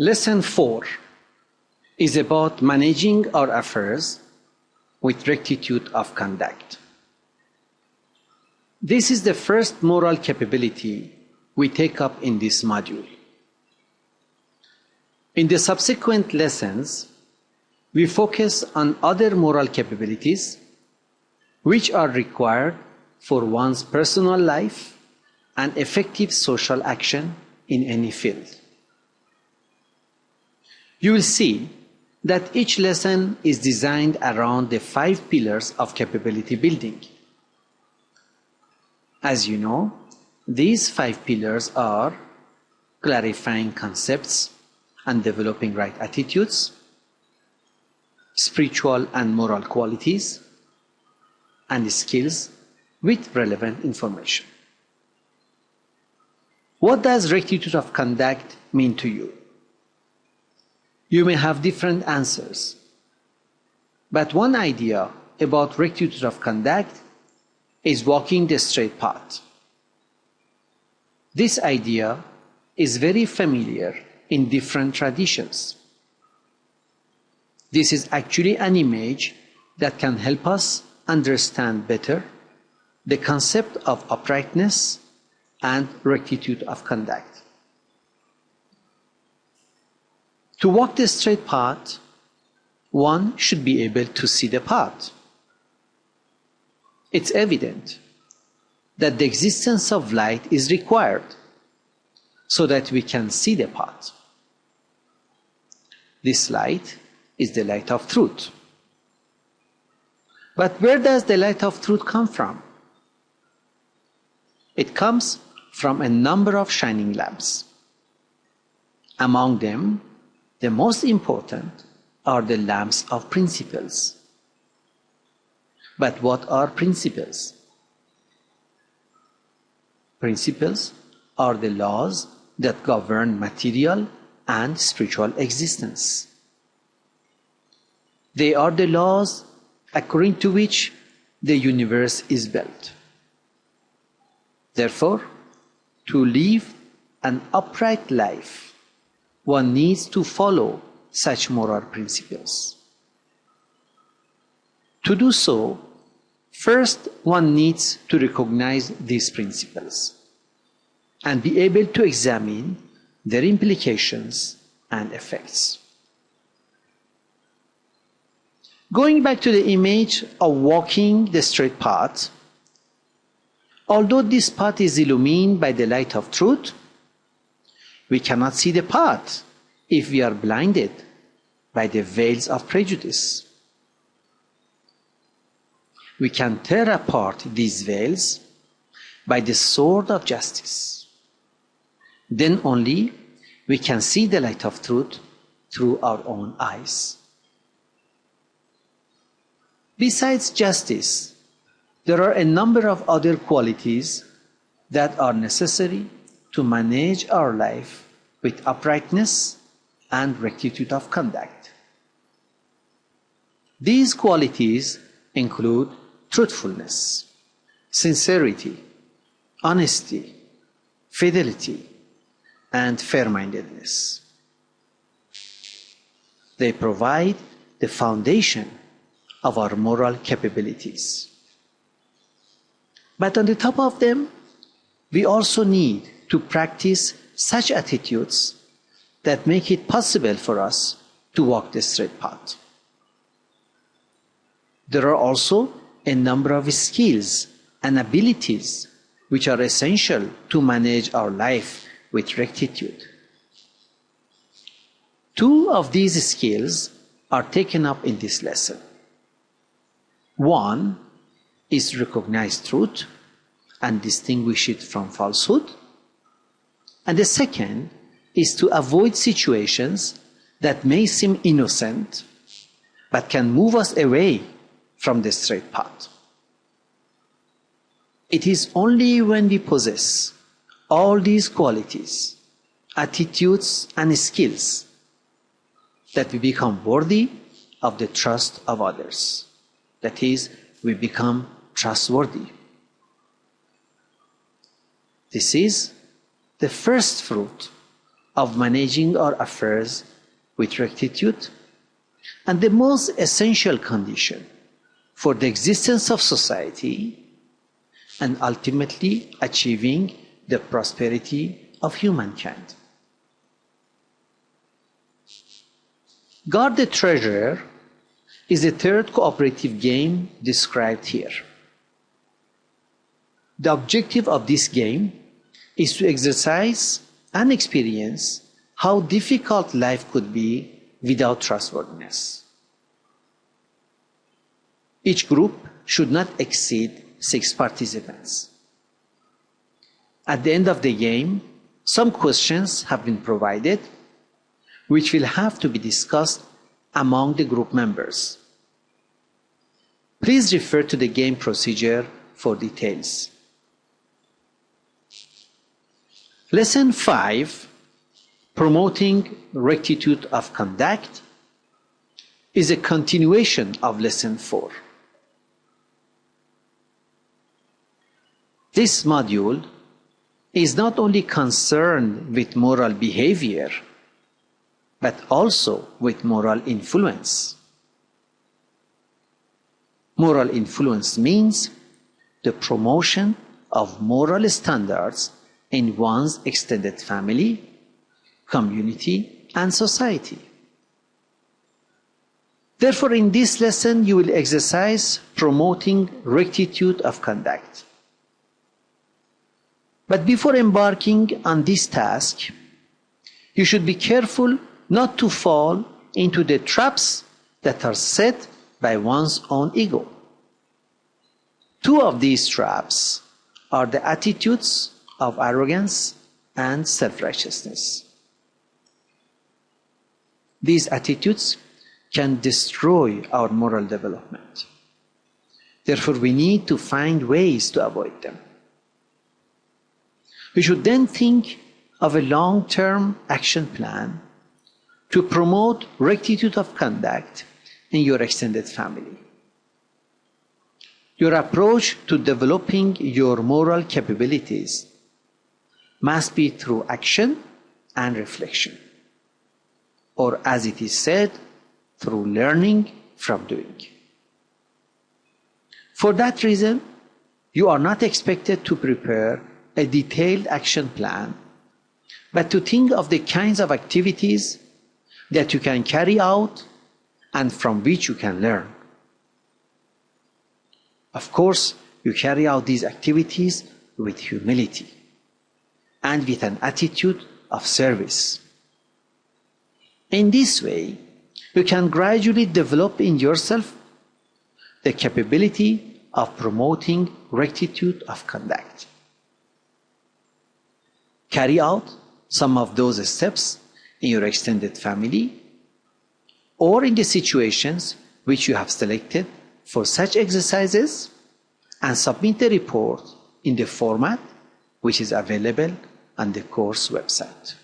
Lesson 4 is about managing our affairs with rectitude of conduct. This is the first moral capability we take up in this module. In the subsequent lessons, we focus on other moral capabilities which are required for one's personal life and effective social action in any field. You will see that each lesson is designed around the 5 pillars of capability building. As you know, these 5 pillars are clarifying concepts and developing right attitudes, spiritual and moral qualities, and skills with relevant information. What does rectitude of conduct mean to you? You may have different answers, but one idea about rectitude of conduct is walking the straight path. This idea is very familiar in different traditions. This is actually an image that can help us understand better the concept of uprightness and rectitude of conduct. To walk the straight path, one should be able to see the path. It's evident that the existence of light is required so that we can see the path. This light is the light of truth. But where does the light of truth come from? It comes from a number of shining lamps. Among them, the most important are the lamps of principles. But what are principles? Principles are the laws that govern material and spiritual existence. They are the laws according to which the universe is built. Therefore, to live an upright life, one needs to follow such moral principles. To do so, first one needs to recognize these principles and be able to examine their implications and effects. Going back to the image of walking the straight path, although this path is illumined by the light of truth, we cannot see the path if we are blinded by the veils of prejudice. We can tear apart these veils by the sword of justice. Then only we can see the light of truth through our own eyes. Besides justice, there are a number of other qualities that are necessary to manage our life with uprightness and rectitude of conduct. These qualities include truthfulness, sincerity, honesty, fidelity, and fair-mindedness. They provide the foundation of our moral capabilities. But on the top of them, we also need to practice such attitudes that make it possible for us to walk the straight path. There are also a number of skills and abilities which are essential to manage our life with rectitude. 2 of these skills are taken up in this lesson. One is recognize truth and distinguish it from falsehood. And the second is to avoid situations that may seem innocent but can move us away from the straight path. It is only when we possess all these qualities, attitudes, and skills that we become worthy of the trust of others. That is, we become trustworthy. This is the first fruit of managing our affairs with rectitude and the most essential condition for the existence of society and ultimately achieving the prosperity of humankind. Guard the Treasure is the third cooperative game described here. The objective of this game is to exercise and experience how difficult life could be without trustworthiness. Each group should not exceed 6 participants. At the end of the game, some questions have been provided which will have to be discussed among the group members. Please refer to the game procedure for details. Lesson 5, Promoting Rectitude of Conduct, is a continuation of Lesson 4. This module is not only concerned with moral behavior, but also with moral influence. Moral influence means the promotion of moral standards in one's extended family, community, and society. Therefore, in this lesson, you will exercise promoting rectitude of conduct. But before embarking on this task, you should be careful not to fall into the traps that are set by one's own ego. 2 of these traps are the attitudes of arrogance and self-righteousness. These attitudes can destroy our moral development. Therefore, we need to find ways to avoid them. We should then think of a long-term action plan to promote rectitude of conduct in your extended family. Your approach to developing your moral capabilities must be through action and reflection, or as it is said, through learning from doing. For that reason, you are not expected to prepare a detailed action plan, but to think of the kinds of activities that you can carry out and from which you can learn. Of course, you carry out these activities with humility and with an attitude of service. In this way, you can gradually develop in yourself the capability of promoting rectitude of conduct. Carry out some of those steps in your extended family or in the situations which you have selected for such exercises, and submit the report in the format which is available on the course website.